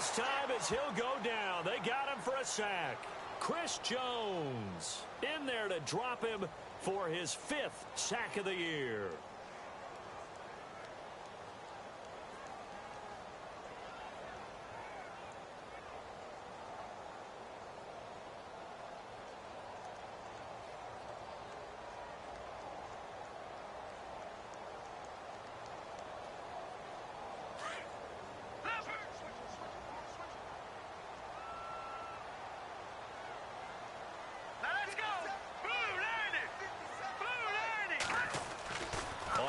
this time as he'll go down. They got him for a sack. Chris Jones in there to drop him for his 5th sack of the year.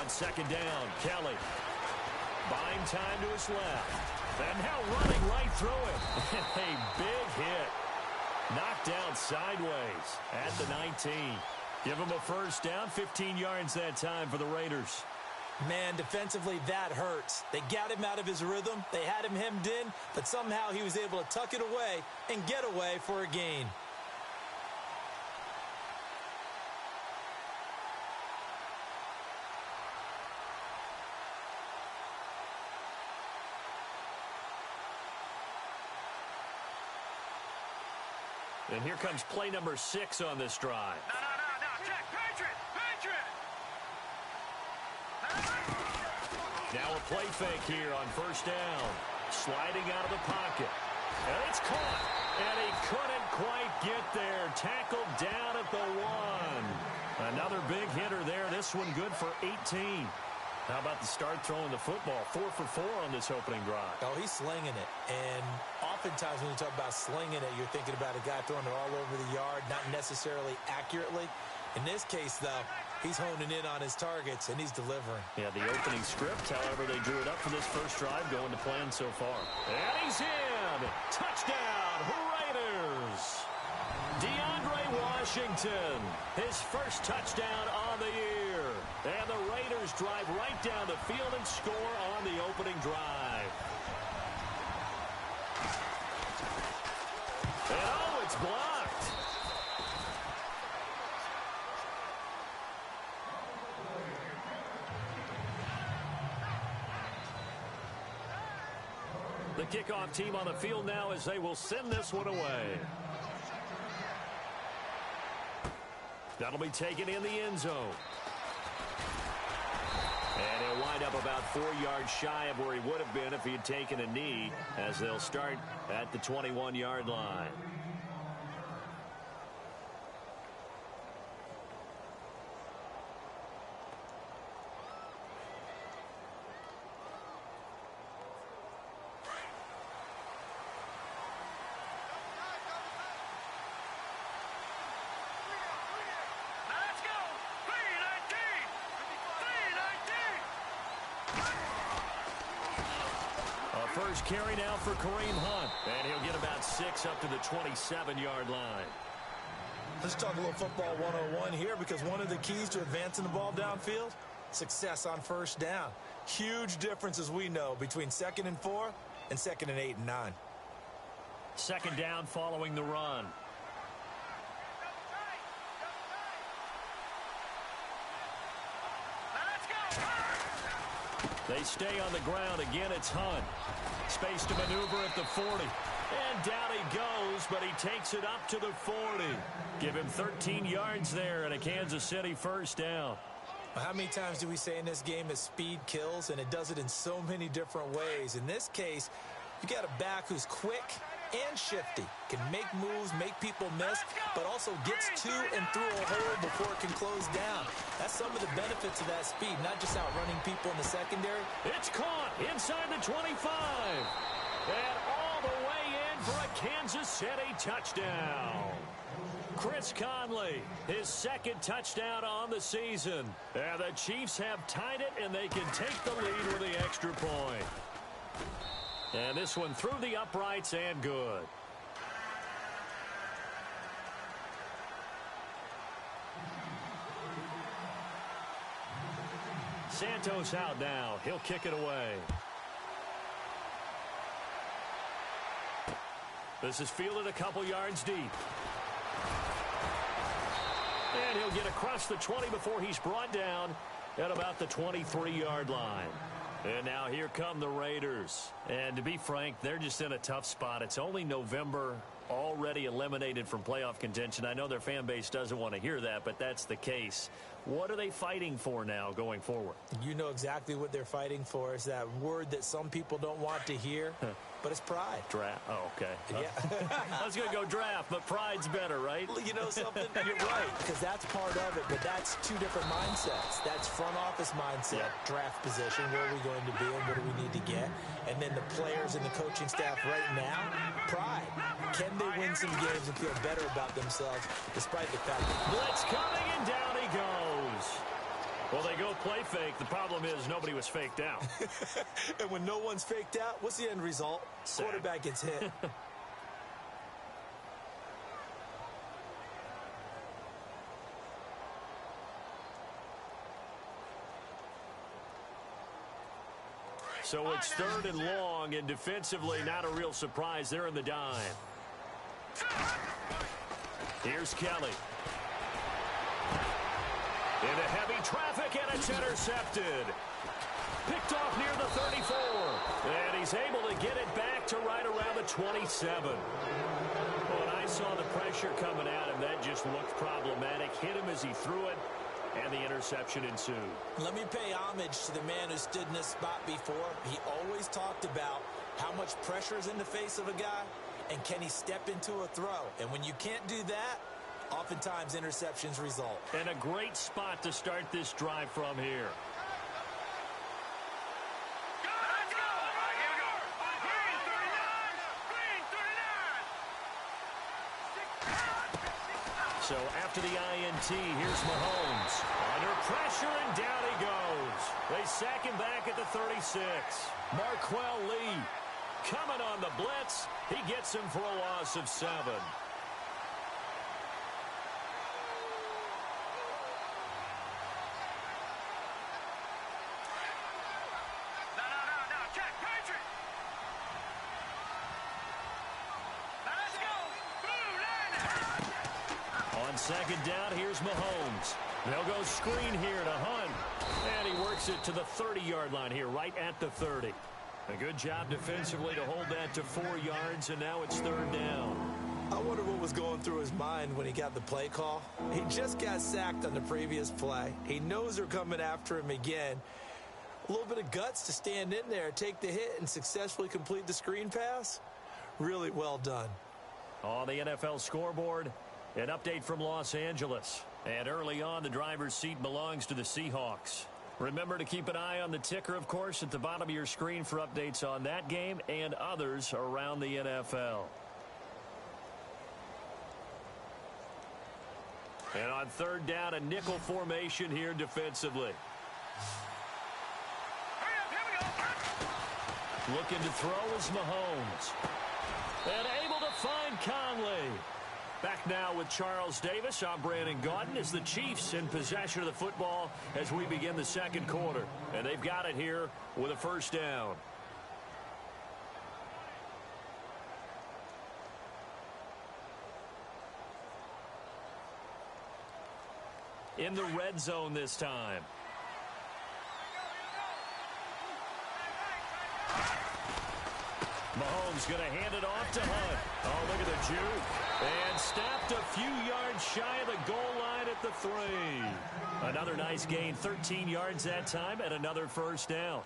Second down, Kelly. Buying time to his left. And now running right through it. A big hit. Knocked down sideways at the 19. Give him a first down, 15 yards that time for the Raiders. Man, defensively, that hurts. They got him out of his rhythm. They had him hemmed in, but somehow he was able to tuck it away and get away for a gain. And here comes play number 6 on this drive. No. Check. Patriot. Now a play fake here on first down. Sliding out of the pocket. And it's caught. And he couldn't quite get there. Tackled down at the 1. Another big hitter there. This one good for 18. How about the start throwing the football? 4 for 4 on this opening drive. Oh, he's slinging it. And oftentimes when you talk about slinging it, you're thinking about a guy throwing it all over the yard, not necessarily accurately. In this case, though, he's honing in on his targets, and he's delivering. Yeah, the opening script, however, they drew it up for this first drive, going to plan so far. And he's in! Touchdown, Raiders! DeAndre Washington, his first touchdown on the year. And the Raiders drive right down the field and score on the opening drive. And oh, it's blocked. The kickoff team on the field now as they will send this one away. That'll be taken in the end zone. And he'll wind up about 4 yards shy of where he would have been if he had taken a knee, as they'll start at the 21-yard line. First carry now for Kareem Hunt. And he'll get about 6 up to the 27-yard line. Let's talk a little football 101 here, because one of the keys to advancing the ball downfield, success on first down. Huge difference, as we know, between 2nd and 4 and 2nd and 8 and 9. Second down following the run. They stay on the ground. Again, it's Hunt. Space to maneuver at the 40. And down he goes, but he takes it up to the 40. Give him 13 yards there and a Kansas City first down. How many times do we say in this game that speed kills, and it does it in so many different ways? In this case, you got a back who's quick and shifty, can make moves, make people miss, but also gets to and through a hole before it can close down. That's some of the benefits of that speed, not just outrunning people in the secondary. It's caught inside the 25. And all the way in for a Kansas City touchdown. Chris Conley, his 2nd touchdown on the season. And the Chiefs have tied it, and they can take the lead with the extra point. And this one through the uprights and good. Santos out now. He'll kick it away. This is fielded a couple yards deep. And he'll get across the 20 before he's brought down at about the 23-yard line. And now here come the Raiders. And to be frank, they're just in a tough spot. It's only November, already eliminated from playoff contention. I know their fan base doesn't want to hear that, but that's the case. What are they fighting for now going forward? You know exactly what they're fighting for. Is that word that some people don't want to hear, but it's pride. Draft. Oh, okay. Yeah. I was going to go draft, but pride's better, right? You know something? You're right, because that's part of it, but that's two different mindsets. That's front office mindset, draft position, where are we going to be and what do we need to get? And then the players and the coaching staff right now, pride. Can they win some games and feel better about themselves despite the fact that... Blitz coming, and down he goes. Well, they go play fake. The problem is nobody was faked out. And when no one's faked out, what's the end result? Sack. Quarterback gets hit. So it's 3rd and long, and defensively not a real surprise. They're in the dime. Here's Kelly. Into heavy traffic, and it's intercepted. Picked off near the 34. And he's able to get it back to right around the 27. When I saw the pressure coming at him, that just looked problematic. Hit him as he threw it, and the interception ensued. Let me pay homage to the man who stood in this spot before. He always talked about how much pressure is in the face of a guy, and can he step into a throw. And when you can't do that, oftentimes interceptions result. And a great spot to start this drive from here. Let's go! All right, here we go. Green 39! Green 39! So after the INT, here's Mahomes. Under pressure, and down he goes. They sack him back at the 36. Marquell Lee coming on the blitz. He gets him for a loss of 7. No, check, Patriot! Now let's go! Blue line! On 2nd down, here's Mahomes. They'll go screen here to Hunt. And he works it to the 30-yard line here, right at the 30. A good job defensively to hold that to 4 yards, and now it's 3rd down. I wonder what was going through his mind when he got the play call. He just got sacked on the previous play. He knows they're coming after him again. A little bit of guts to stand in there, take the hit, and successfully complete the screen pass. Really well done. On the NFL scoreboard, an update from Los Angeles. And early on, the driver's seat belongs to the Seahawks. Remember to keep an eye on the ticker, of course, at the bottom of your screen for updates on that game and others around the NFL. And on 3rd down, a nickel formation here defensively. Hurry up, here we go! Looking to throw is Mahomes. And able to find Conley. Back now with Charles Davis. I'm Brandon Gaudin as the Chiefs in possession of the football as we begin the 2nd quarter. And they've got it here with a 1st down. In the red zone this time. Mahomes going to hand it off to Hunt. Oh, look at the juke. And snapped a few yards shy of the goal line at the 3. Another nice gain, 13 yards that time, and another 1st down.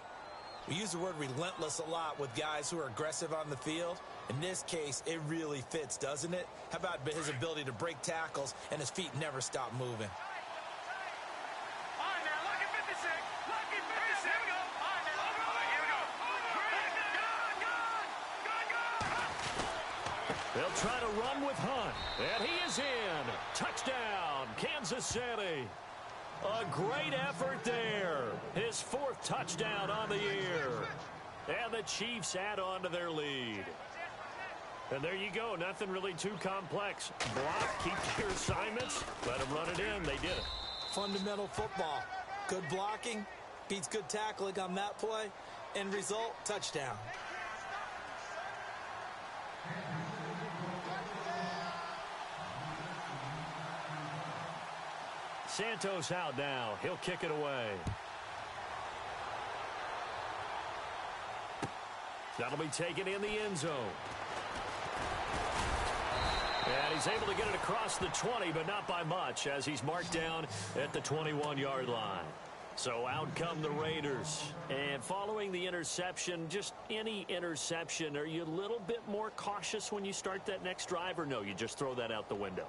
We use the word relentless a lot with guys who are aggressive on the field. In this case, it really fits, doesn't it? How about his ability to break tackles and his feet never stop moving? All right, now, lucky 56! Lucky 56! Here we go! All right, now, all right, here we go! Gone! They'll try to run with Hunt. And he is in. Touchdown, Kansas City. A great effort there. His 4th touchdown on the year. And the Chiefs add on to their lead. And there you go. Nothing really too complex. Block, keep your assignments, let them run it in. They did it. Fundamental football. Good blocking beats good tackling on that play. End result, touchdown. Santos out now. He'll kick it away. That'll be taken in the end zone. And he's able to get it across the 20, but not by much, as he's marked down at the 21-yard line. So out come the Raiders. And following the interception, just any interception, are you a little bit more cautious when you start that next drive, or no, you just throw that out the window?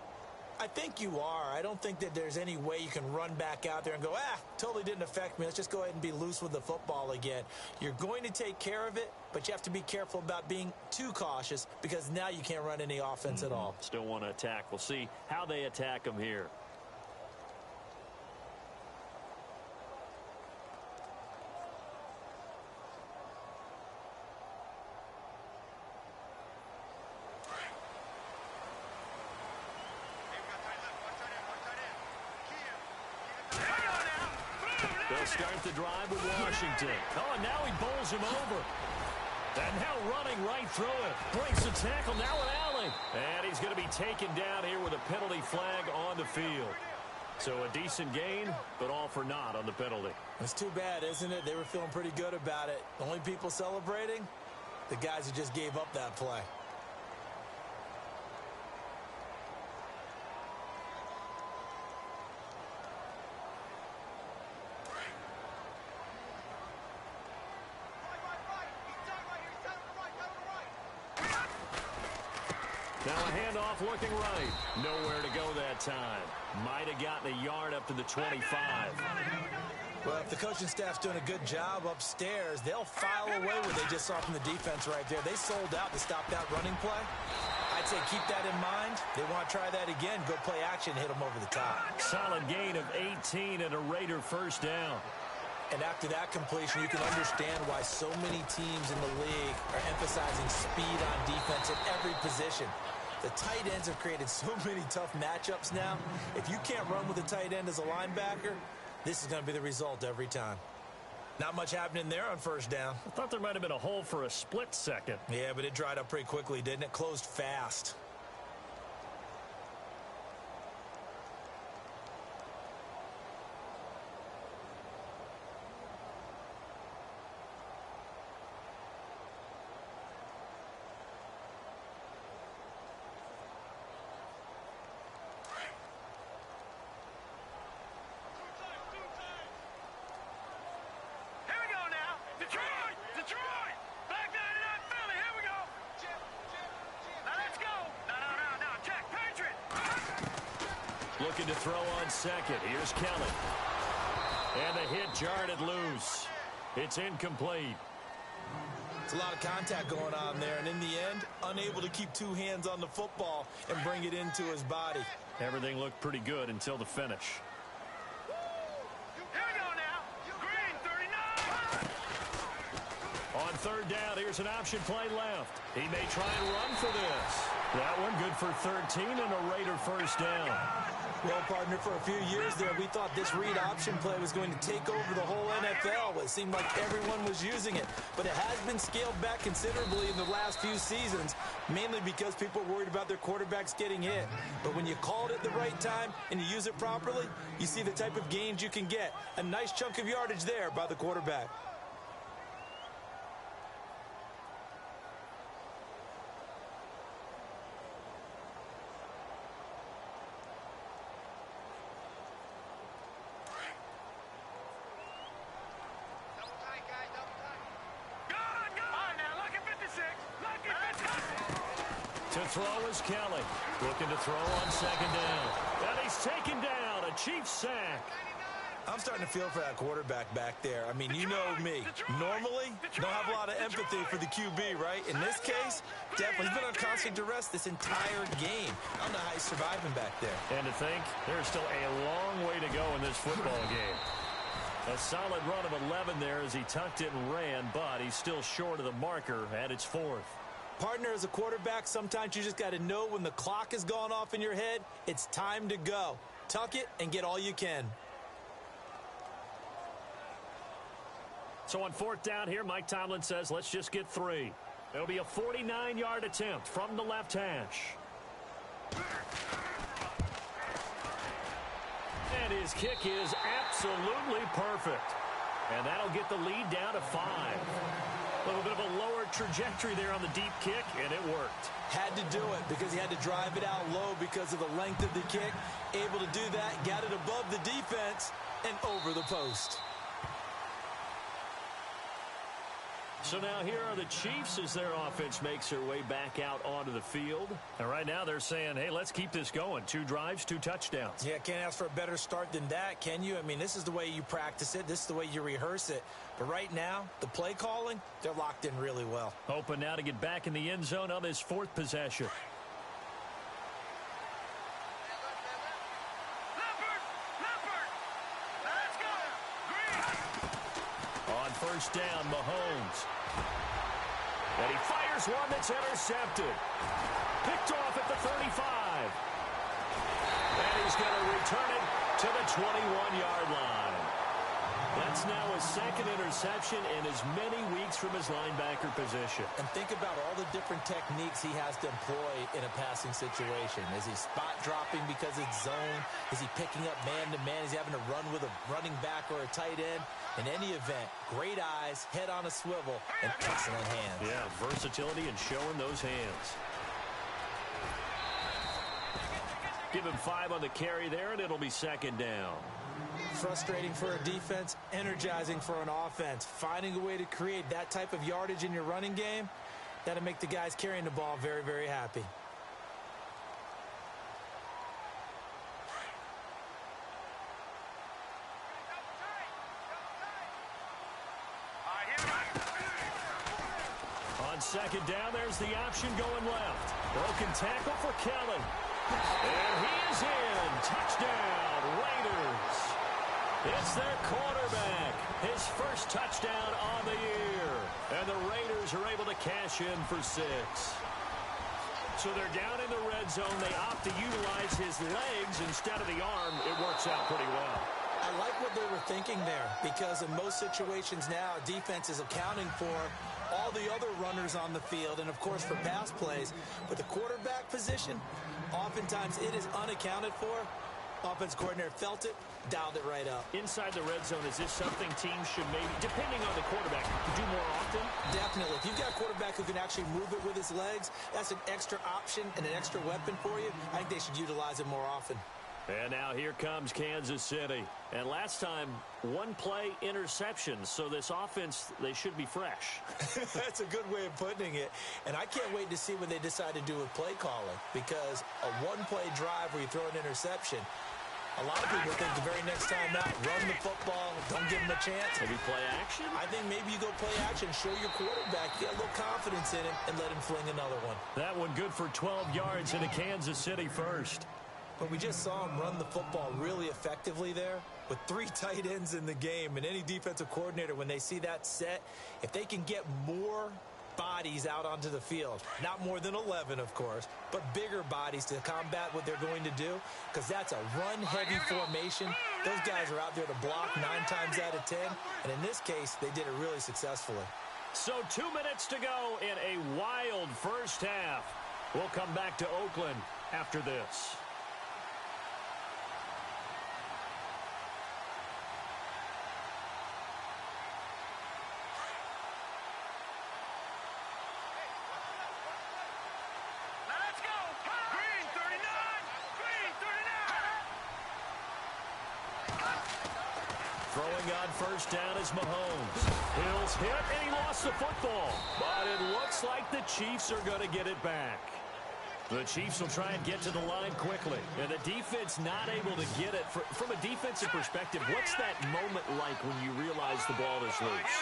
I think you are. I don't think that there's any way you can run back out there and go, totally didn't affect me. Let's just go ahead and be loose with the football again. You're going to take care of it, but you have to be careful about being too cautious because now you can't run any offense at all. Still want to attack. We'll see how they attack them here. They'll start the drive with Washington. Oh, and now he bowls him over. And now running right through it. Breaks the tackle now with Allen. And he's going to be taken down here with a penalty flag on the field. So a decent gain, but all for naught on the penalty. It's too bad, isn't it? They were feeling pretty good about it. The only people celebrating, the guys who just gave up that play. Now a handoff looking right. Nowhere to go that time. Might have gotten a yard up to the 25. Well, if the coaching staff's doing a good job upstairs, they'll file away what they just saw from the defense right there. They sold out to stop that running play. I'd say keep that in mind. They want to try that again. Go play action, hit them over the top. Solid gain of 18 and a Raider first down. And after that completion, you can understand why so many teams in the league are emphasizing speed on defense at every position. The tight ends have created so many tough matchups now. If you can't run with a tight end as a linebacker, this is going to be the result every time. Not much happening there on first down. I thought there might have been a hole for a split second. Yeah, but it dried up pretty quickly, didn't it? Closed fast. Detroit! Back 99 Philly, here we go! Now let's go! No, check, Patriot! Looking to throw on second. Here's Kelly. And the hit jarred it loose. It's incomplete. It's a lot of contact going on there, and in the end, unable to keep two hands on the football and bring it into his body. Everything looked pretty good until the finish. On third down, here's an option play left. He may try and run for this. That one good for 13 and a Raider first down. Well, partner, for a few years there, we thought this read option play was going to take over the whole NFL. It seemed like everyone was using it. But it has been scaled back considerably in the last few seasons, mainly because people are worried about their quarterbacks getting hit. But when you call it at the right time and you use it properly, you see the type of gains you can get. A nice chunk of yardage there by the quarterback. To throw is Kelly. Looking to throw on second down. And he's taken down. A Chiefs sack. I'm starting to feel for that quarterback back there. I mean, you know me. Normally, don't have a lot of empathy for the QB, right? In this case, definitely. He's been on constant duress this entire game. I don't know how he's surviving back there. And to think, there's still a long way to go in this football game. A solid run of 11 there as he tucked it and ran, but he's still short of the marker at its fourth. Partner, as a quarterback, sometimes you just got to know when the clock has gone off in your head, it's time to go. Tuck it and get all you can. So on fourth down here, Mike Tomlin says, let's just get 3. It'll be a 49-yard attempt from the left hash. And his kick is absolutely perfect. And that'll get the lead down to 5. A little bit of a lower trajectory there on the deep kick, and it worked. Had to do it because he had to drive it out low because of the length of the kick. Able to do that, got it above the defense and over the post. So now here are the Chiefs as their offense makes their way back out onto the field. And right now they're saying, hey, let's keep this going. 2 drives, 2 touchdowns. Yeah, can't ask for a better start than that, can you? I mean, this is the way you practice it. This is the way you rehearse it. But right now, the play calling, they're locked in really well. Hoping now to get back in the end zone on this 4th possession. On first down, Mahomes. And he fires one that's intercepted. Picked off at the 35. And he's going to return it to the 21-yard line. That's now his 2nd interception in as many weeks from his linebacker position. And think about all the different techniques he has to employ in a passing situation. Is he spot dropping because it's zone? Is he picking up man-to-man? Is he having to run with a running back or a tight end? In any event, great eyes, head on a swivel, and excellent hands. Yeah, versatility and showing those hands. Give him 5 on the carry there, and it'll be 2nd down. Frustrating for a defense, energizing for an offense. Finding a way to create that type of yardage in your running game, that'll make the guys carrying the ball very, very happy. On 2nd down, there's the option going left. Broken tackle for Kelly. And he is in. Touchdown, Raiders. It's their quarterback. His first touchdown on the year. And the Raiders are able to cash in for 6. So they're down in the red zone. They opt to utilize his legs instead of the arm. It works out pretty well. I like what they were thinking there because in most situations now, defense is accounting for all the other runners on the field and, of course, for pass plays. But the quarterback position, oftentimes it is unaccounted for. Offense coordinator felt it, dialed it right up. Inside the red zone, is this something teams should maybe, depending on the quarterback, do more often? Definitely. If you've got a quarterback who can actually move it with his legs, that's an extra option and an extra weapon for you. I think they should utilize it more often. And now here comes Kansas City. And last time, 1 play interception. So this offense, they should be fresh. That's a good way of putting it. And I can't wait to see what they decide to do with play calling. Because a 1-play drive where you throw an interception, a lot of people think the very next time out, run the football, don't give them a chance. Maybe play action? I think maybe you go play action, show your quarterback, get a little confidence in him, and let him fling another one. That one good for 12 yards into Kansas City first. But we just saw him run the football really effectively there with 3 tight ends in the game. And any defensive coordinator, when they see that set, if they can get more bodies out onto the field, not more than 11, of course, but bigger bodies to combat what they're going to do, because that's a run-heavy formation. Those guys are out there to block 9 times out of 10. And in this case, they did it really successfully. So 2 minutes to go in a wild first half. We'll come back to Oakland after this. Throwing on first down is Mahomes. Hill's hit, and he lost the football. But it looks like the Chiefs are going to get it back. The Chiefs will try and get to the line quickly. And the defense not able to get it. From a defensive perspective, what's that moment like when you realize the ball is loose?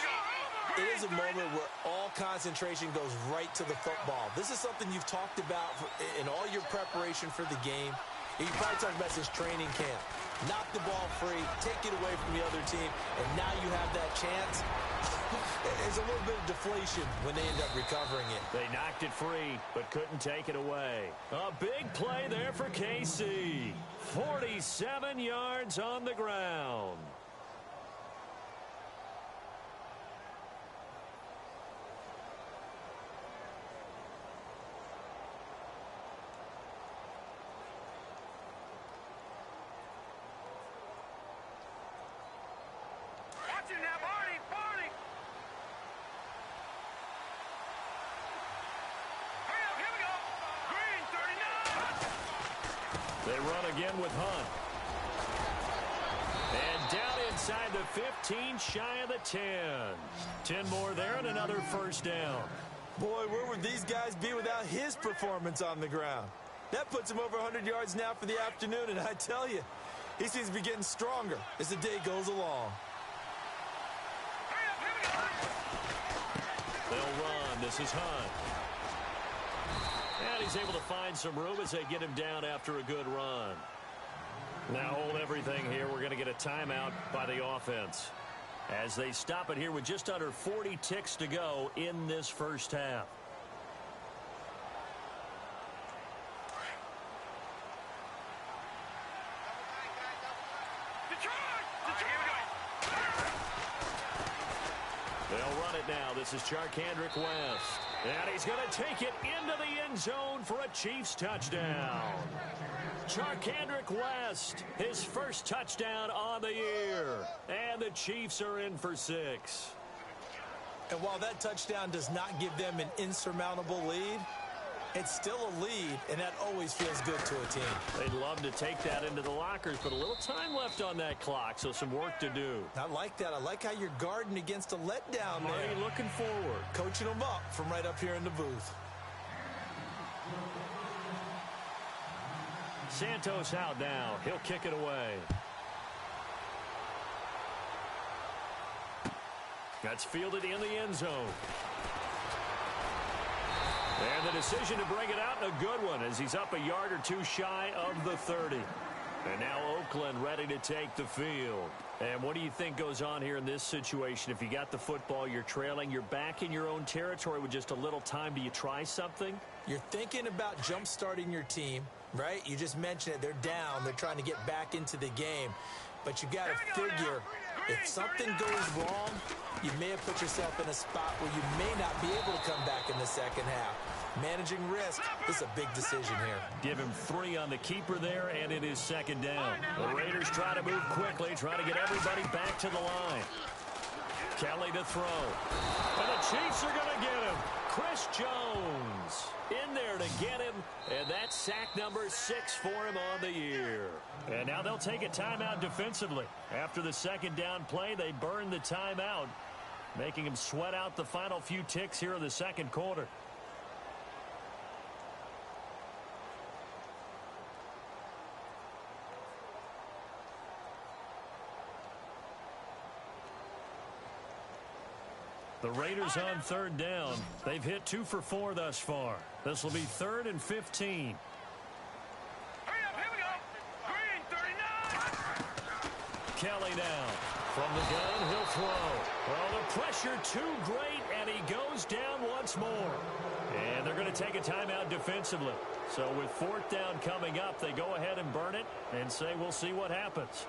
It is a moment where all concentration goes right to the football. This is something you've talked about in all your preparation for the game. You probably talked about since training camp. Knock the ball free, take it away from the other team, and now you have that chance. There's a little bit of deflation when they end up recovering it. They knocked it free, but couldn't take it away. A big play there for KC. 47 yards on the ground. They run again with Hunt. And down inside the 15, shy of the 10. 10 more there and another first down. Boy, where would these guys be without his performance on the ground? That puts him over 100 yards now for the afternoon, and I tell you, he seems to be getting stronger as the day goes along. They'll run. This is Hunt. And he's able to find some room as they get him down after a good run. Now hold everything here. We're going to get a timeout by the offense as they stop it here with just under 40 ticks to go in this first half. They'll run it now. This is Charkandrick West. And he's going to take it into the end zone for a Chiefs touchdown. Charkandrick West, his first touchdown on the year. And the Chiefs are in for 6. And while that touchdown does not give them an insurmountable lead, it's still a lead, and that always feels good to a team. They'd love to take that into the lockers, but a little time left on that clock, so some work to do. I like that. I like how you're guarding against a letdown there. Already looking forward. Coaching them up from right up here in the booth. Santos out now. He'll kick it away. That's fielded in the end zone. And the decision to bring it out, and a good one, as he's up a yard or two shy of the 30. And now Oakland ready to take the field. And what do you think goes on here in this situation? If you got the football, you're trailing, you're back in your own territory with just a little time. Do you try something? You're thinking about jump-starting your team, right? You just mentioned it. They're down. They're trying to get back into the game. But you got to figure, if something goes wrong, you may have put yourself in a spot where you may not be able to come back in the second half. Managing risk, this is a big decision here. Give him 3 on the keeper there, and it is second down. The Raiders try to move quickly, try to get everybody back to the line. Kelly to throw. And the Chiefs are going to get him. Chris Jones in there to get him, and that's sack number 6 for him on the year. And now they'll take a timeout defensively. After the second down play, they burn the timeout, making him sweat out the final few ticks here in the second quarter. The Raiders on third down. They've hit 2 for 4 thus far. This will be 3rd and 15. Hurry up, here we go. Green, 39. Kelly now. From the gun, he'll throw. Well, the pressure too great, and he goes down once more. And they're going to take a timeout defensively. So with 4th down coming up, they go ahead and burn it and say we'll see what happens.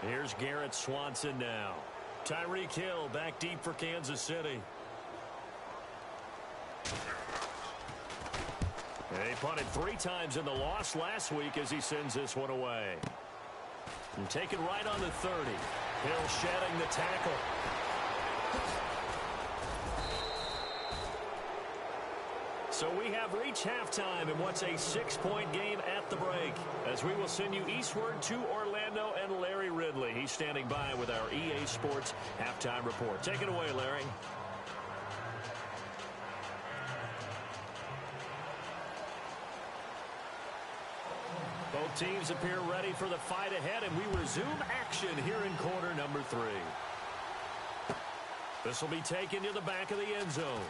Here's Garrett Swanson now. Tyreek Hill back deep for Kansas City. He punted 3 times in the loss last week as he sends this one away. And taken right on the 30. Hill shedding the tackle. So we have reached halftime in what's a 6-point game at the break, as we will send you eastward to Orlando and Larry Ridley. He's standing by with our EA Sports halftime report. Take it away, Larry. Both teams appear ready for the fight ahead, and we resume action here in quarter number 3. This will be taken to the back of the end zone.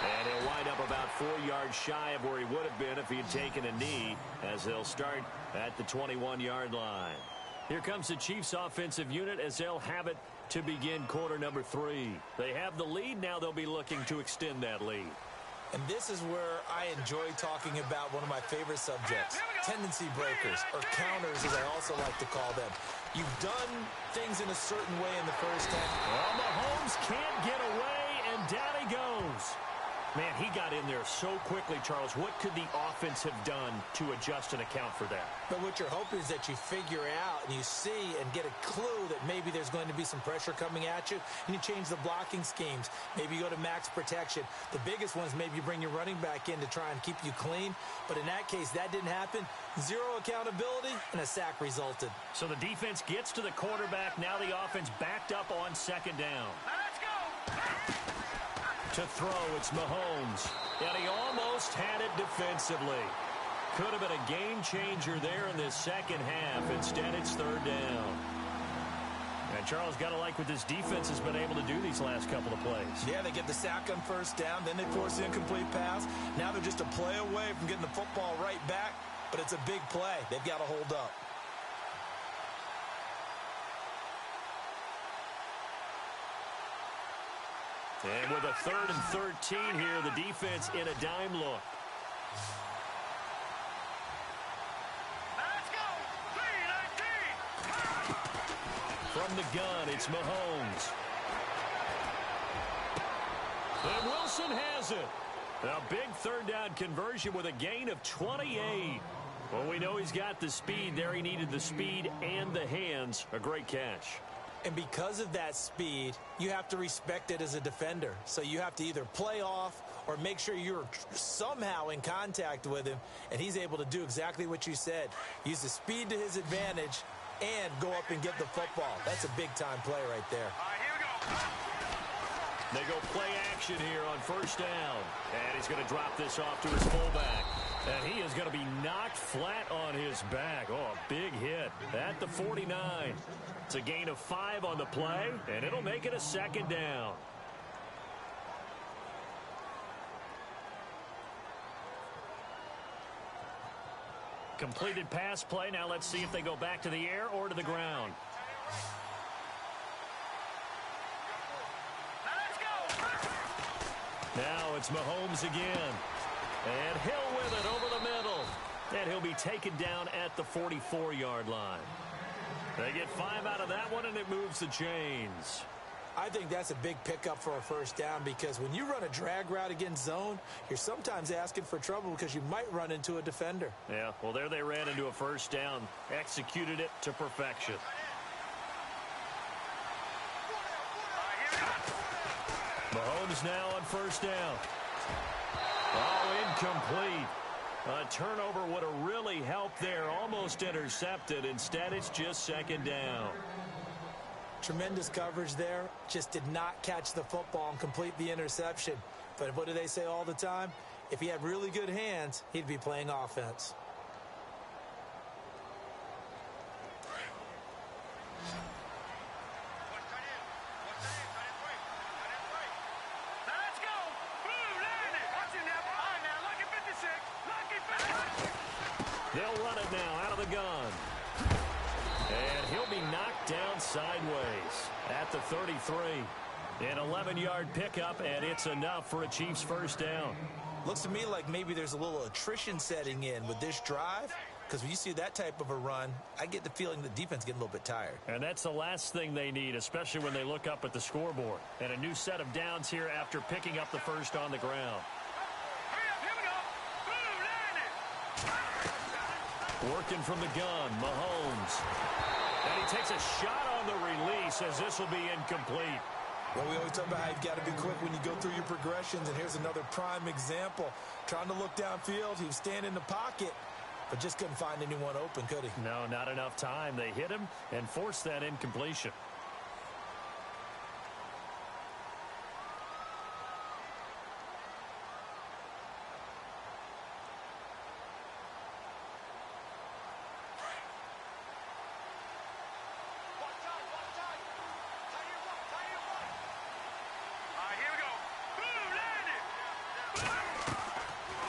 And he'll wind up about 4 yards shy of where he would have been if he had taken a knee, as they'll start at the 21-yard line. Here comes the Chiefs offensive unit as they'll have it to begin quarter number 3. They have the lead. Now they'll be looking to extend that lead. And this is where I enjoy talking about one of my favorite subjects, tendency breakers, or counters as I also like to call them. You've done things in a certain way in the first half. Well, Mahomes can't get away, and down he goes. Man, he got in there so quickly, Charles. What could the offense have done to adjust and account for that? But what you're hoping is that you figure out and you see and get a clue that maybe there's going to be some pressure coming at you, and you change the blocking schemes. Maybe you go to max protection. The biggest one is maybe you bring your running back in to try and keep you clean. But in that case, that didn't happen. Zero accountability, and a sack resulted. So the defense gets to the quarterback. Now the offense backed up on second down. Now let's go. To throw, it's Mahomes. And he almost had it defensively. Could have been a game changer there in this second half. Instead, it's third down. And Charles, got to like what this defense has been able to do these last couple of plays. Yeah, they get the sack on first down, then they force the incomplete pass. Now they're just a play away from getting the football right back, but it's a big play. They've got to hold up. And with a 3rd and 13 here, the defense in a dime look. Let's go. 3-19. From the gun, it's Mahomes. And Wilson has it. A big third down conversion with a gain of 28. Well, we know he's got the speed there. He needed the speed and the hands. A great catch. And because of that speed, you have to respect it as a defender. So you have to either play off or make sure you're somehow in contact with him, and he's able to do exactly what you said. Use the speed to his advantage and go up and get the football. That's a big-time play right there. All right, here we go. They go play action here on first down. And he's going to drop this off to his fullback. And he is going to be knocked flat on his back. Oh, a big hit at the 49. It's a gain of 5 on the play, and it'll make it a second down. Completed pass play. Now let's see if they go back to the air or to the ground. Now let's go. Now it's Mahomes again. And Hill with it over the middle. And he'll be taken down at the 44-yard line. They get 5 out of that one, and it moves the chains. I think that's a big pickup for a first down, because when you run a drag route against zone, you're sometimes asking for trouble because you might run into a defender. Yeah, well, there they ran into a first down. Executed it to perfection. Mahomes now on first down. Oh, incomplete. A turnover would have really helped there. Almost intercepted. Instead, it's just second down. Tremendous coverage there. Just did not catch the football and complete the interception. But what do they say all the time? If he had really good hands, he'd be playing offense. They'll run it now out of the gun. And he'll be knocked down sideways at the 33. An 11-yard pickup, and it's enough for a Chiefs first down. Looks to me like maybe there's a little attrition setting in with this drive, because when you see that type of a run, I get the feeling the defense getting a little bit tired. And that's the last thing they need, especially when they look up at the scoreboard. And a new set of downs here after picking up the first on the ground. Working from the gun, Mahomes. And he takes a shot on the release as this will be incomplete. Well, we always talk about how you've got to be quick when you go through your progressions, and here's another prime example. Trying to look downfield, he was standing in the pocket, but just couldn't find anyone open, could he? No, not enough time. They hit him and forced that incompletion.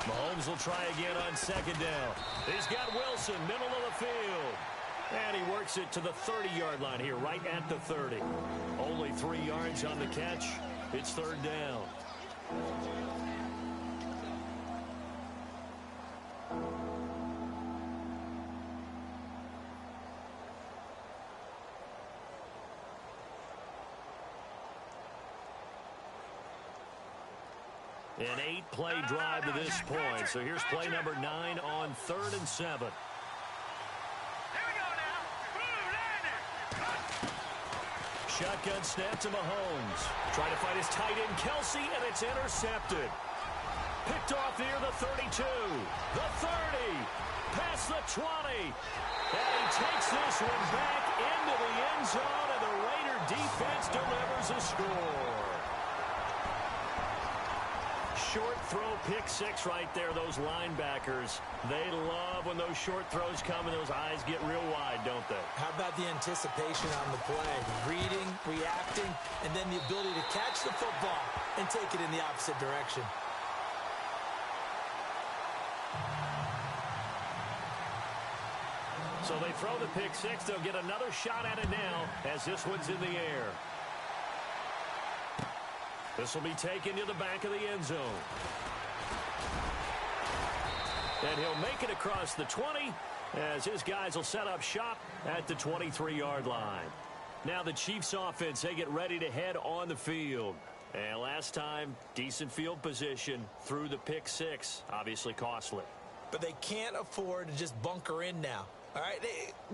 Mahomes will try again on second down. He's got Wilson, middle of the field. And he works it to the 30-yard line here, right at the 30. Only 3 yards on the catch. It's third down. An 8-play drive to this point. So here's play number 9 on 3rd and 7. Here we go now. Shotgun snap to Mahomes. Trying to find his tight end, Kelsey, and it's intercepted. Picked off near the 32. The 30. Past the 20. And he takes this one back into the end zone, and the Raider defense delivers a score. Short throw, pick 6 right there, those linebackers. They love when those short throws come and those eyes get real wide, don't they? How about the anticipation on the play? Reading, reacting, and then the ability to catch the football and take it in the opposite direction. So they throw the pick 6. They'll get another shot at it now as this one's in the air. This will be taken to the back of the end zone. And he'll make it across the 20 as his guys will set up shop at the 23-yard line. Now the Chiefs offense, they get ready to head on the field. And last time, decent field position through the pick 6. Obviously costly. But they can't afford to just bunker in now. All right,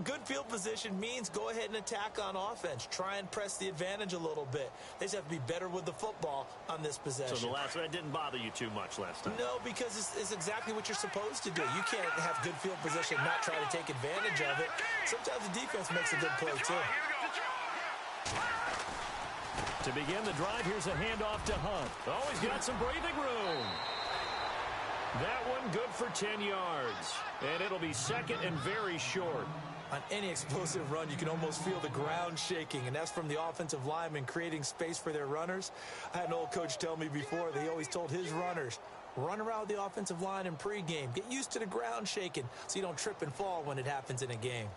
good field position means go ahead and attack on offense. Try and press the advantage a little bit. They just have to be better with the football on this possession. So that didn't bother you too much last time? No, because it's exactly what you're supposed to do. You can't have good field position and not try to take advantage of it. Sometimes the defense makes a good play, too. To begin the drive, here's a handoff to Hunt. Oh, he's got some breathing room. That one good for 10 yards. And it'll be second and very short. On any explosive run, you can almost feel the ground shaking, and that's from the offensive linemen creating space for their runners. I had an old coach tell me before that he always told his runners, run around the offensive line in pregame. Get used to the ground shaking so you don't trip and fall when it happens in a game.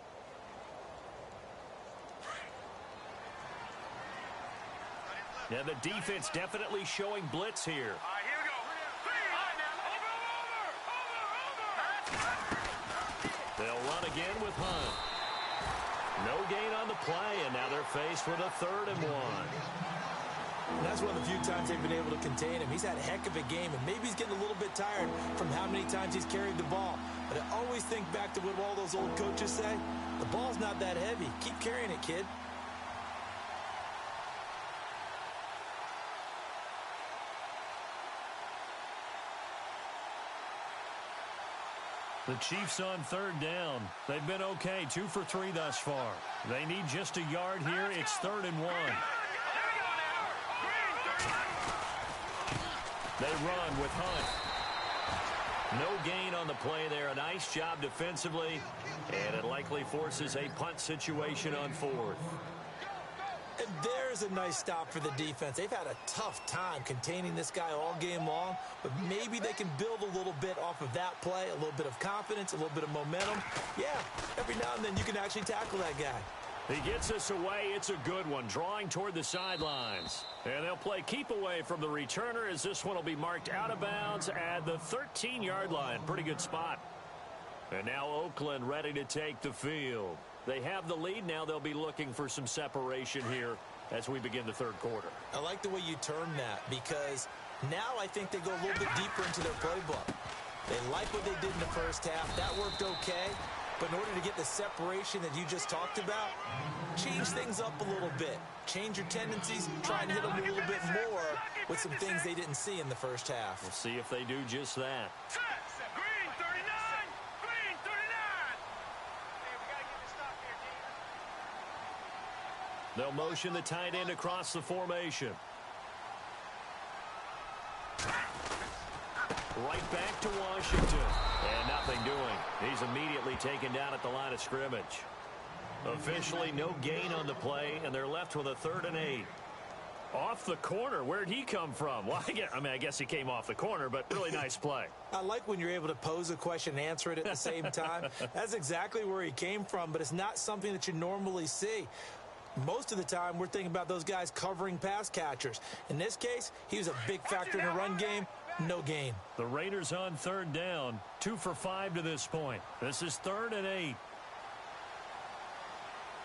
Yeah, the defense definitely showing blitz here. They'll run again with Hunt. No gain on the play, and now they're faced with a 3rd and 1. And that's one of the few times they've been able to contain him. He's had a heck of a game, and maybe he's getting a little bit tired from how many times he's carried the ball. But I always think back to what all those old coaches say. The ball's not that heavy. Keep carrying it, kid. The Chiefs on 3rd down. They've been okay, 2 for 3 thus far. They need just a yard here. It's 3rd and 1. They run with Hunt. No gain on the play there. A nice job defensively, and it likely forces a punt situation on 4th. And there's a nice stop for the defense. They've had a tough time containing this guy all game long, but maybe they can build a little bit off of that play, a little bit of confidence, a little bit of momentum. Yeah, every now and then you can actually tackle that guy. He gets us away. It's a good one, drawing toward the sidelines. And they'll play keep away from the returner as this one will be marked out of bounds at the 13-yard line. Pretty good spot. And now Oakland ready to take the field. They have the lead. Now they'll be looking for some separation here as we begin the 3rd quarter. I like the way you term that because now I think they go a little bit deeper into their playbook. They like what they did in the first half. That worked okay. But in order to get the separation that you just talked about, change things up a little bit. Change your tendencies. Try and hit them a little bit more with some things they didn't see in the first half. We'll see if they do just that. Green 39! Green 39! They'll motion the tight end across the formation. Right back to Washington. And nothing doing. He's immediately taken down at the line of scrimmage. Officially no gain on the play, and they're left with a 3rd and 8. Off the corner. Where'd he come from? Well, I guess he came off the corner, but really nice play. I like when you're able to pose a question and answer it at the same time. That's exactly where he came from, but it's not something that you normally see. Most of the time, we're thinking about those guys covering pass catchers. In this case, he was a big factor in the run game. No gain. The Raiders on 3rd down. 2 for 5 to this point. This is 3rd and 8.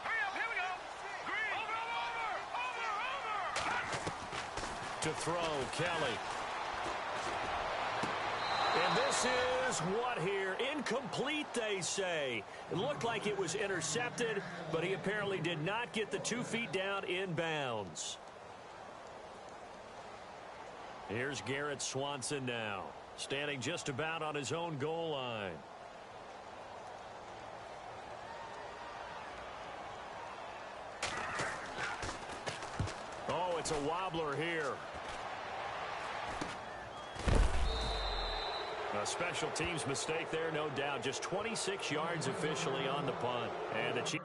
Hurry up, here we go. Green. Over. To throw, Kelly. This is what here? Incomplete, they say. It looked like it was intercepted, but he apparently did not get the 2 feet down in bounds. Here's Garrett Swanson now, standing just about on his own goal line. Oh, it's a wobbler here. A special teams mistake there, no doubt. Just 26 yards officially on the punt. And the Chiefs.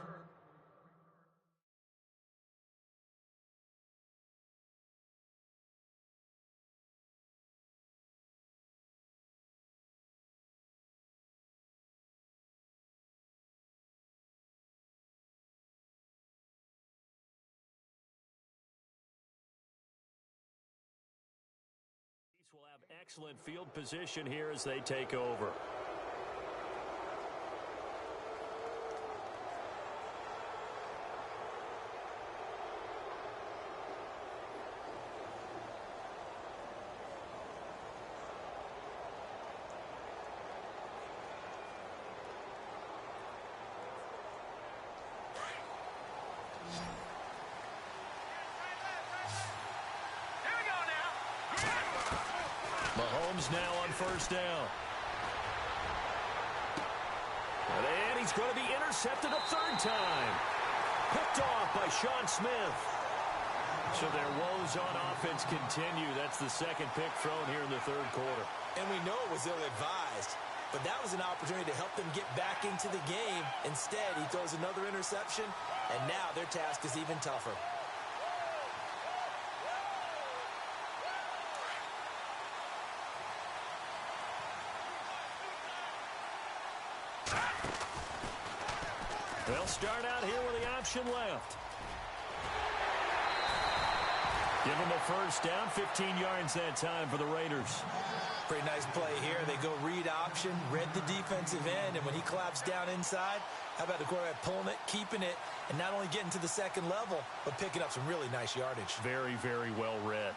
Will have excellent field position here as they take over. Mahomes now on first down. And he's going to be intercepted a third time. Picked off by Sean Smith. So their woes on offense continue. That's the second pick thrown here in the third quarter. And we know it was ill-advised, but that was an opportunity to help them get back into the game. Instead, he throws another interception, and now their task is even tougher. They'll start out here with the option left. Give them a first down, 15 yards that time for the Raiders. Pretty nice play here. They go read option, read the defensive end, and when he collapsed down inside, how about the quarterback pulling it, keeping it, and not only getting to the second level, but picking up some really nice yardage. Very, very well read.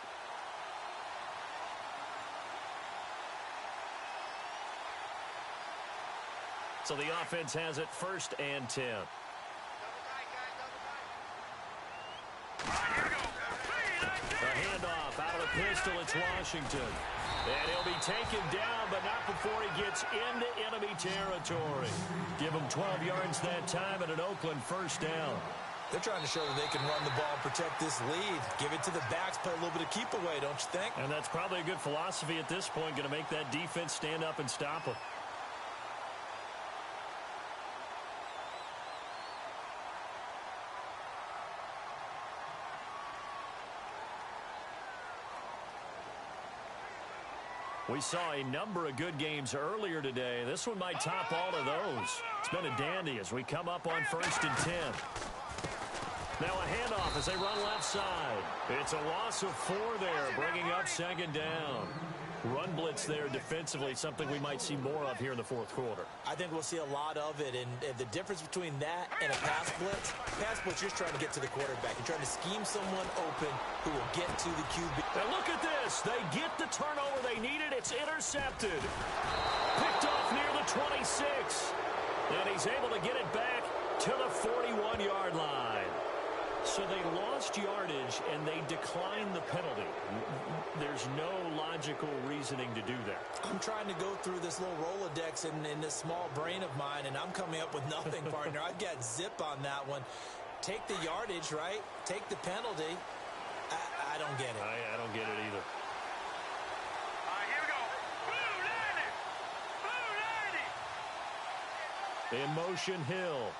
So the offense has it 1st and 10. A handoff out of the pistol. It's Washington. And he'll be taken down, but not before he gets into enemy territory. Give him 12 yards that time and an Oakland first down. They're trying to show that they can run the ball and protect this lead. Give it to the backs, play a little bit of keep away, don't you think? And that's probably a good philosophy at this point, going to make that defense stand up and stop them. We saw a number of good games earlier today. This one might top all of those. It's been a dandy as we come up on 1st and 10. Now a handoff as they run left side. It's a loss of 4 there, bringing up 2nd down. Run blitz there defensively, something we might see more of here in the 4th quarter. I think we'll see a lot of it, and the difference between that and a pass blitz, you're just trying to get to the quarterback. You're trying to scheme someone open who will get to the QB. And look at this. They get the turnover they needed. It's intercepted. Picked off near the 26. And he's able to get it back to the 41-yard line. So they lost yardage, and they declined the penalty. There's no logical reasoning to do that. I'm trying to go through this little Rolodex in this small brain of mine, and I'm coming up with nothing, partner. I've got zip on that one. Take the yardage, right? Take the penalty. I don't get it. I don't get it either. All right, here we go. Blue 90. In motion, Hill.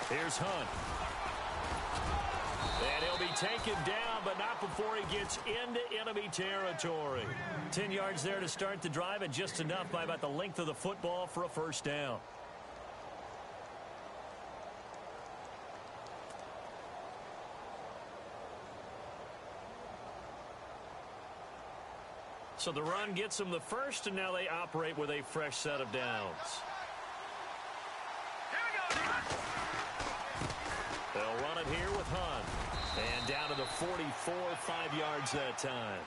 Here's Hunt. And he'll be taken down, but not before he gets into enemy territory. 10 yards there to start the drive, and just enough by about the length of the football for a first down. So the run gets them the first, and now they operate with a fresh set of downs. They'll run it here Hunt. And down to the 44, 5 yards that time.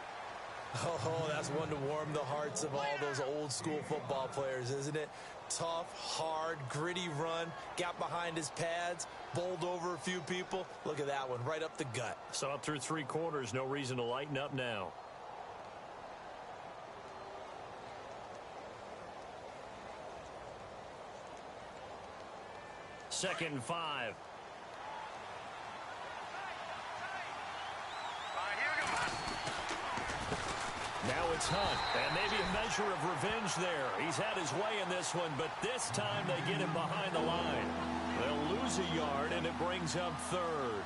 Oh, that's one to warm the hearts of all those old school football players, isn't it? Tough, hard, gritty run, got behind his pads, bowled over a few people. Look at that one, right up the gut. Saw it through 3 quarters, no reason to lighten up now. Second and 5. Now it's Hunt, and maybe a measure of revenge there. He's had his way in this one, but this time they get him behind the line. They'll lose a yard, and it brings up third.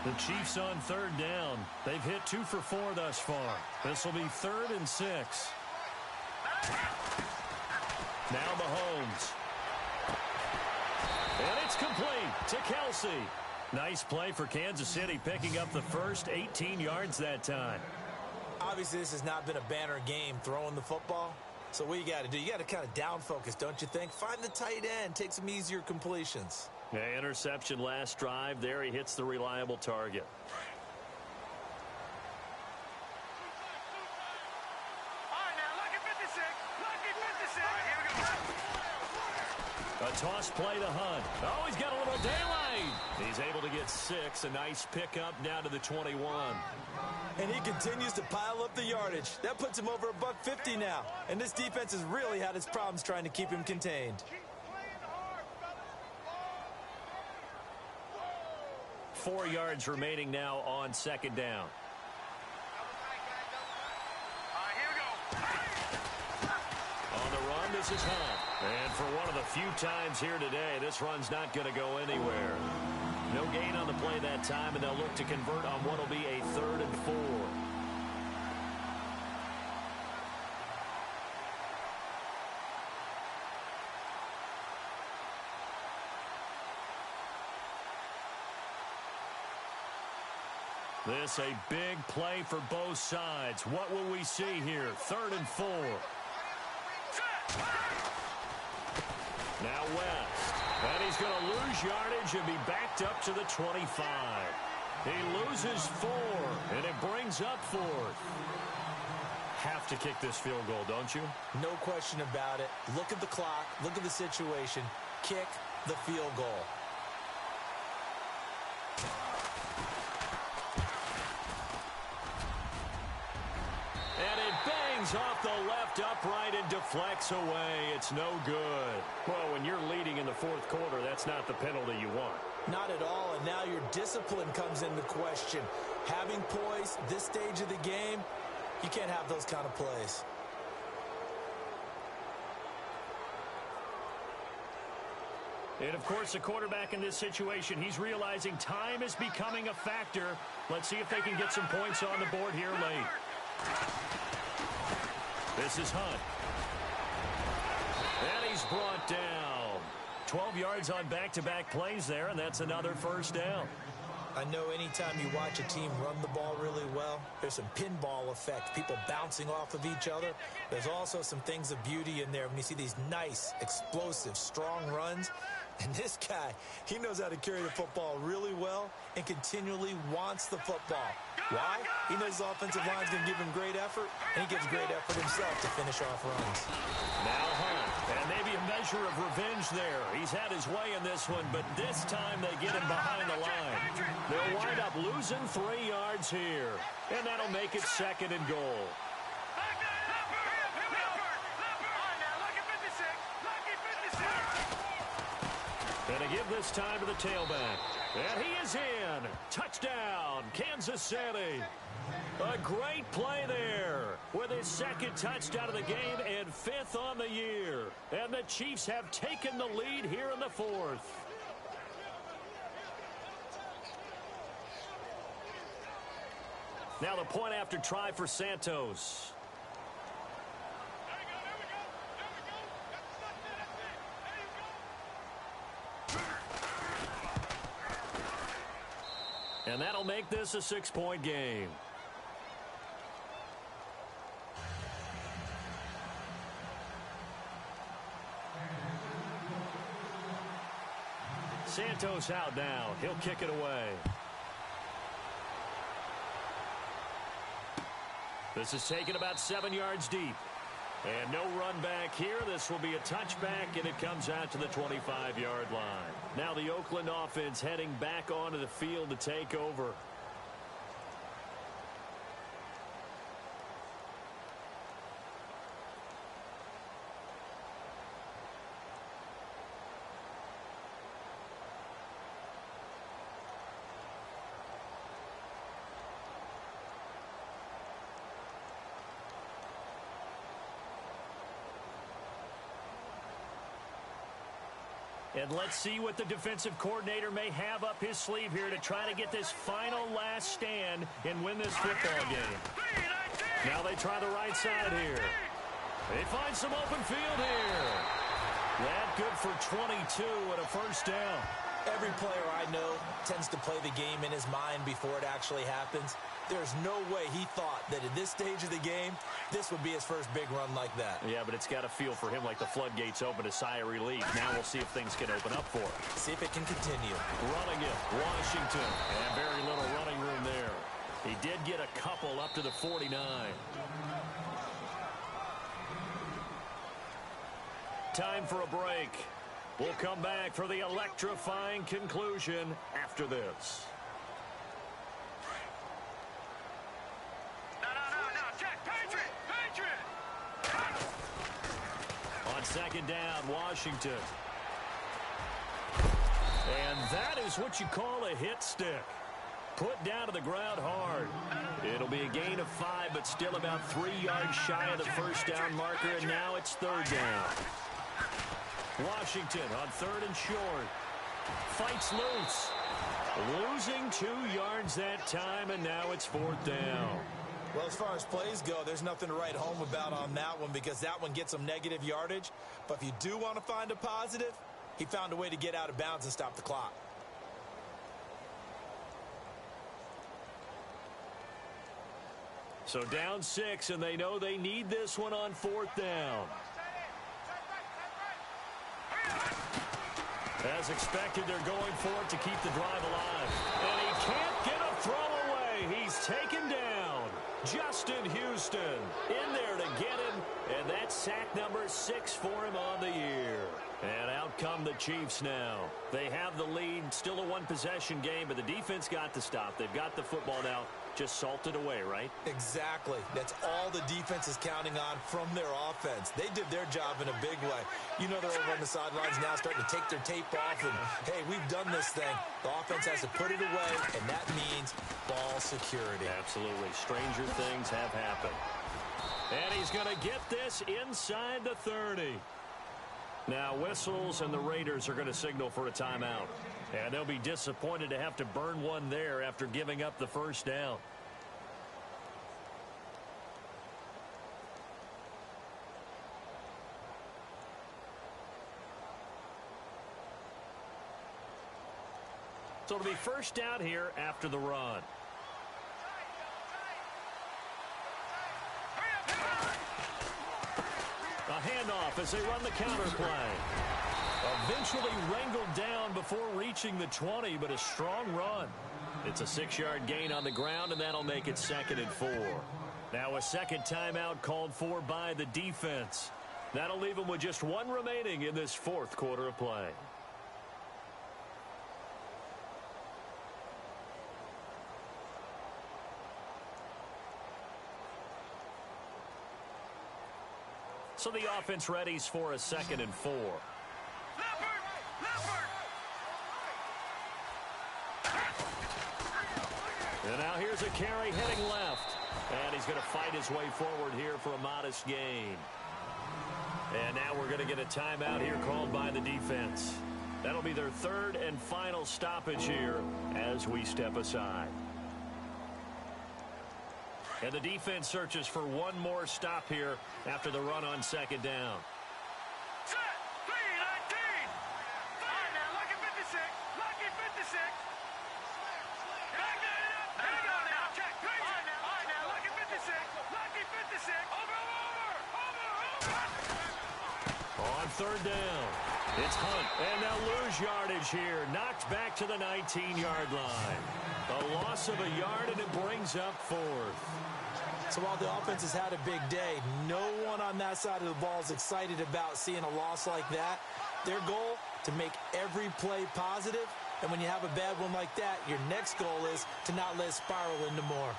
The Chiefs on third down. They've hit 2 for 4 thus far. This will be 3rd and 6. Now Mahomes. And it's complete to Kelsey. Nice play for Kansas City, picking up the first 18 yards that time. Obviously, this has not been a banner game throwing the football. So what you got to do, you got to kind of down focus, don't you think? Find the tight end, take some easier completions. Yeah, interception last drive. There he hits the reliable target. A toss play to Hunt. Oh, he's got a little daylight. He's able to get 6. A nice pickup down to the 21. And he continues to pile up the yardage. That puts him over $150 now. And this defense has really had its problems trying to keep him contained. 4 yards remaining now on second down. On the run, this is Hunt. And for one of the few times here today, this run's not going to go anywhere. No gain on the play that time, and they'll look to convert on what will be a 3rd and 4. This a big play for both sides. What will we see here? 3rd and 4. Now West. And he's going to lose yardage and be backed up to the 25. He loses 4, and it brings up 4th. Have to kick this field goal, don't you? No question about it. Look at the clock. Look at the situation. Kick the field goal. Off the left upright and deflects away. It's no good. Well, when you're leading in the 4th quarter, that's not the penalty you want. Not at all, and now your discipline comes into question. Having poise this stage of the game, you can't have those kind of plays. And, of course, the quarterback in this situation, he's realizing time is becoming a factor. Let's see if they can get some points on the board here late. This is Hunt. And he's brought down. 12 yards on back-to-back plays there, and that's another first down. I know anytime you watch a team run the ball really well, there's some pinball effect, people bouncing off of each other. There's also some things of beauty in there when you see these nice, explosive, strong runs. And this guy, he knows how to carry the football really well and continually wants the football. Why? He knows the offensive line's going to give him great effort, and he gives great effort himself to finish off runs. Now Hunt, and maybe a measure of revenge there. He's had his way in this one, but this time they get him behind the line. They'll wind up losing 3 yards here, and that'll make it 2nd and goal. And to give this time to the tailback. And he is in. Touchdown, Kansas City. A great play there with his 2nd touchdown of the game and 5th on the year. And the Chiefs have taken the lead here in the 4th. Now the point after try for Santos. And that'll make this a 6-point game. Santos out now. He'll kick it away. This is taken about 7 yards deep. And no run back here. This will be a touchback, and it comes out to the 25-yard line. Now the Oakland offense heading back onto the field to take over. And let's see what the defensive coordinator may have up his sleeve here to try to get this final last stand and win this football game. Now they try the right side here. They find some open field here. That good for 22 and a first down. Every player I know tends to play the game in his mind before it actually happens. There's no way he thought that at this stage of the game, this would be his first big run like that. Yeah, but it's got to feel for him like the floodgates open, a sigh of relief. Now we'll see if things can open up for him. See if it can continue. Running it, Washington. And very little running room there. He did get a couple up to the 49. Time for a break. We'll come back for the electrifying conclusion after this. On second down, Washington. And that is what you call a hit stick. Put down to the ground hard. It'll be a gain of 5, but still about 3 yards shy of the first down marker, and now it's third down. Washington on third and short. Fights loose. Losing 2 yards that time, and now it's fourth down. Well, as far as plays go, there's nothing to write home about on that one because that one gets some negative yardage. But if you do want to find a positive, he found a way to get out of bounds and stop the clock. So down 6, and they know they need this one on fourth down. As expected, they're going for it to keep the drive alive. And he can't get a throw away. He's taken down. Justin Houston in there to get him. And that's sack number 6 for him on the year. And out come the Chiefs now. They have the lead. Still a one-possession game, but the defense got to stop. They've got the football now. Just salted away, right? Exactly. That's all the defense is counting on from their offense. They did their job in a big way. You know they're over on the sidelines now starting to take their tape off and, hey, we've done this thing. The offense has to put it away, and that means ball security. Absolutely. Stranger things have happened. And he's going to get this inside the 30. Now whistles, and the Raiders are going to signal for a timeout. And they'll be disappointed to have to burn one there after giving up the first down. So it'll be first down here after the run. A handoff as they run the counter play. Eventually wrangled down before reaching the 20, but a strong run. It's a 6-yard gain on the ground, and that'll make it 2nd and 4. Now a second timeout called for by the defense. That'll leave them with just one remaining in this fourth quarter of play. So the offense readies for a 2nd and 4. And now here's a carry heading left. And he's going to fight his way forward here for a modest gain. And now we're going to get a timeout here called by the defense. That'll be their third and final stoppage here as we step aside. And the defense searches for one more stop here after the run on second down. Set, 3-19. Fire now, lucky 56. Lucky 56. Back that up. There you go now. Check. Fire now, lucky 56. Lucky 56. Over. On third down. It's Hunt, and they'll lose yardage here. Knocked back to the 19-yard line. A loss of a yard, and it brings up fourth. So while the offense has had a big day, no one on that side of the ball is excited about seeing a loss like that. Their goal, to make every play positive. And when you have a bad one like that, your next goal is to not let it spiral into more.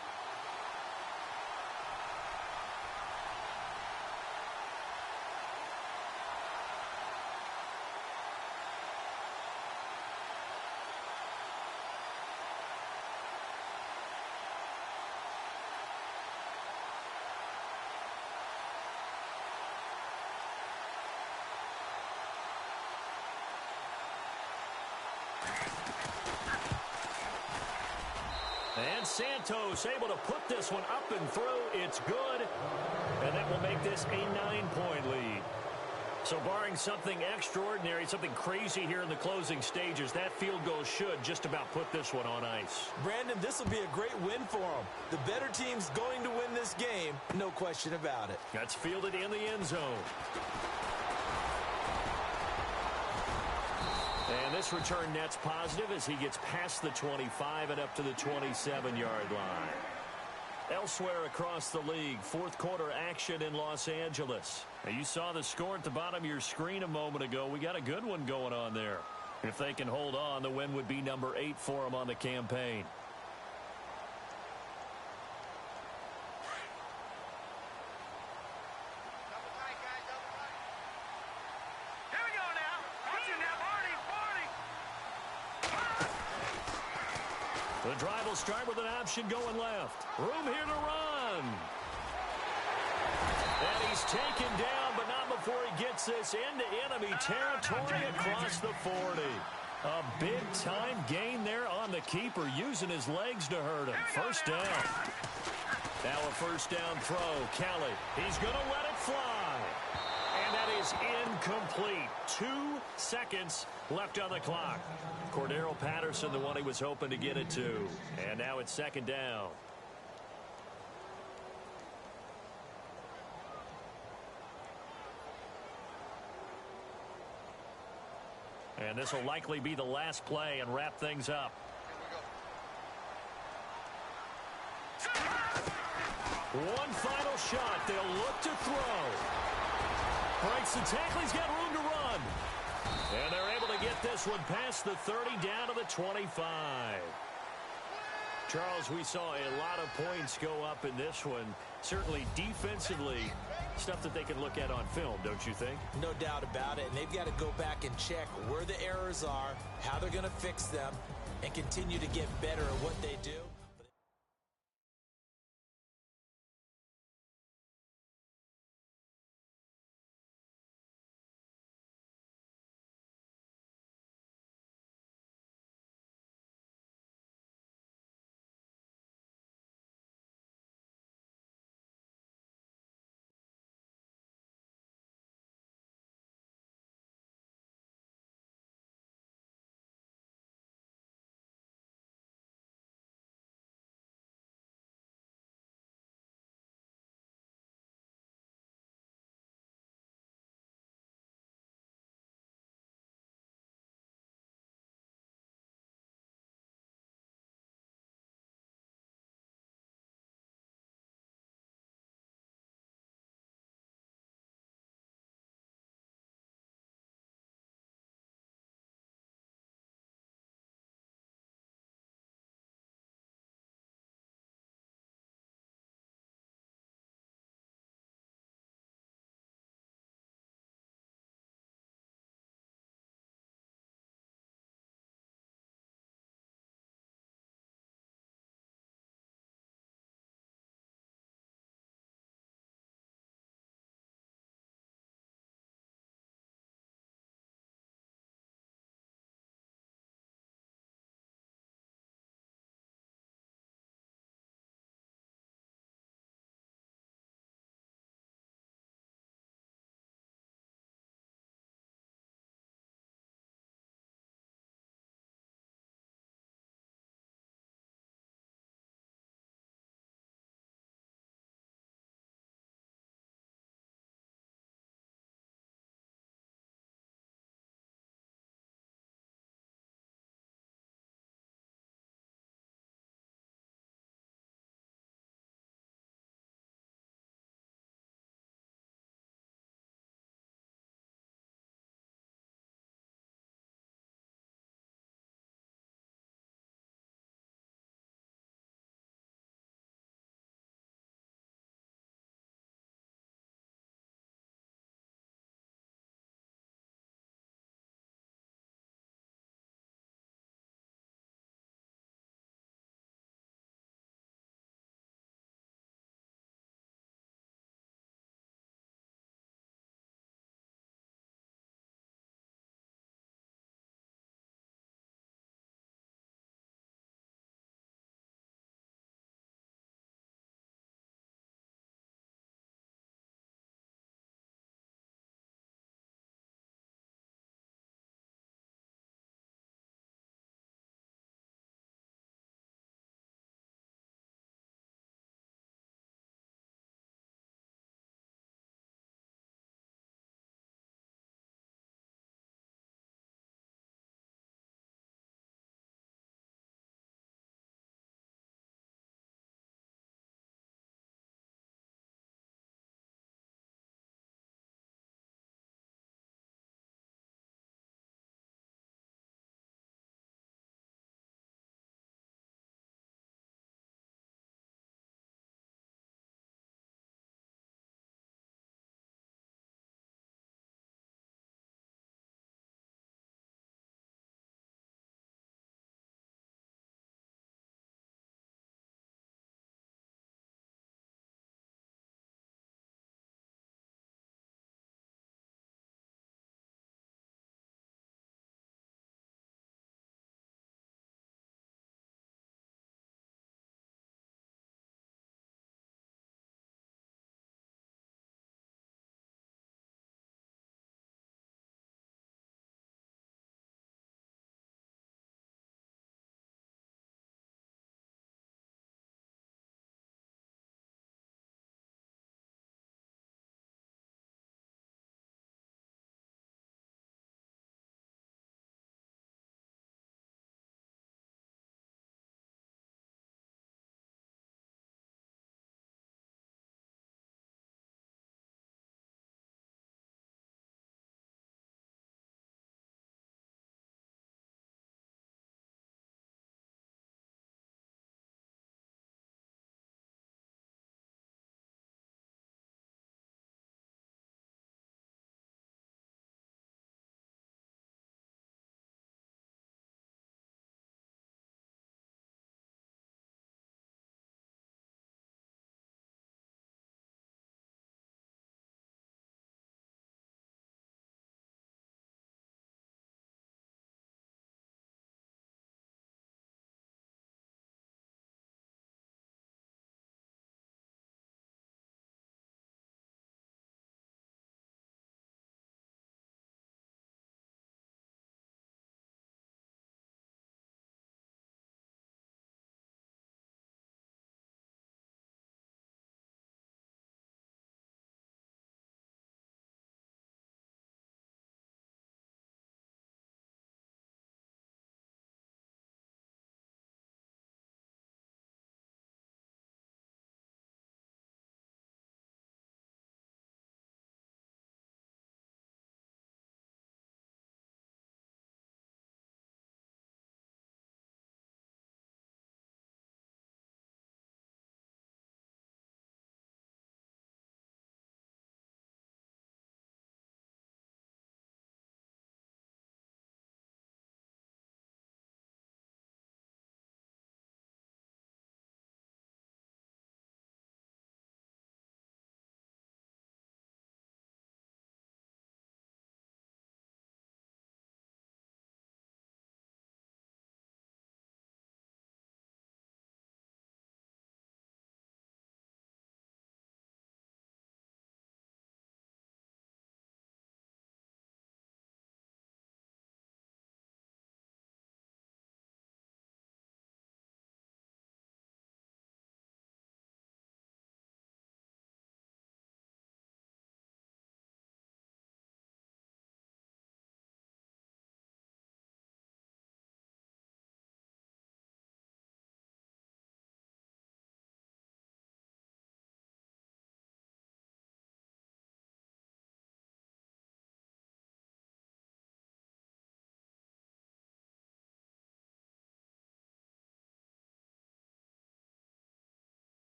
And Santos able to put this one up and through. It's good. And that will make this a 9-point lead. So barring something extraordinary, something crazy here in the closing stages, that field goal should just about put this one on ice. Brandon, this will be a great win for them. The better team's going to win this game, no question about it. That's fielded in the end zone. And this return net's positive as he gets past the 25 and up to the 27-yard line. Elsewhere across the league, fourth quarter action in Los Angeles. Now, you saw the score at the bottom of your screen a moment ago. We got a good one going on there. If they can hold on, the win would be number 8 for them on the campaign. The drive will start with an option going left. Room here to run. And he's taken down, but not before he gets this into enemy territory across the 40. A big-time gain there on the keeper, using his legs to hurt him. First down. Now a first down throw. Kelly, he's going to let it fly. And that is incomplete. 2 seconds left on the clock. Cordero Patterson, the one he was hoping to get it to. And now it's second down. And this will likely be the last play and wrap things up. One final shot. They'll look to throw. Breaks the tackle. He's got room to run. And they're able to get this one past the 30 down to the 25. Charles, we saw a lot of points go up in this one. Certainly defensively, stuff that they can look at on film, don't you think? No doubt about it. And they've got to go back and check where the errors are, how they're going to fix them, and continue to get better at what they do.